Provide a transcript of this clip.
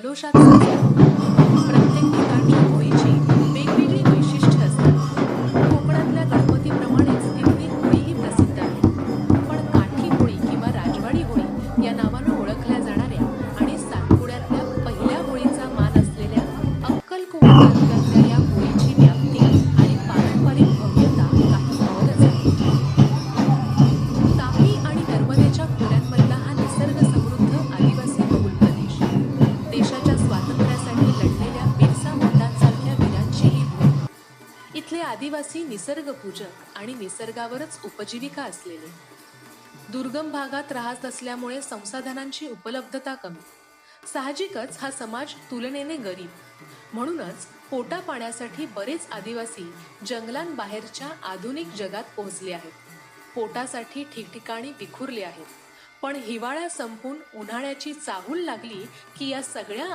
जल्लोषात साजरा होतो. प्रत्येक ठिकाणच्या होळीची वेगवेगळी वैशिष्ट्ये असतात. कोकणातल्या गणपतीप्रमाणेच तिथली होळीही प्रसिद्ध आहे. पण काठी होळी किंवा राजवाडी होळी या नावानं ओळखल्या जाणाऱ्या आणि सातपुड्यातल्या पहिल्या होळीचा मान असलेल्या अक्कलकोवा तालुक्यातल्या या होळीची व्याप्ती आणि पारंपरिक भव्यता काही औरच आहे. तापी आणि नर्मदेच्या खोऱ्यांमधला हा निसर्ग समृद्ध आदिवासी बहुल प्रदेश, देशाच्या स्वातंत्र्यासाठी लढलेल्या बिरसा मुंडांसारख्या वीरांची ही भूमी. इथले आदिवासी निसर्गपूजक आणि निसर्गावरच उपजीविका असलेले. दुर्गम भागात राहत असल्यामुळे संसाधनांची उपलब्धता कमी. साहजिकच हा समाज तुलनेने गरीब. म्हणूनच पोटा पाण्यासाठी बरेच आदिवासी जंगलांबाहेरच्या आधुनिक जगात पोहोचले आहेत. पोटासाठी ठिकठिकाणी विखुरले आहेत. पण हिवाळा संपून उन्हाळ्याची चाहूल लागली की या सगळ्या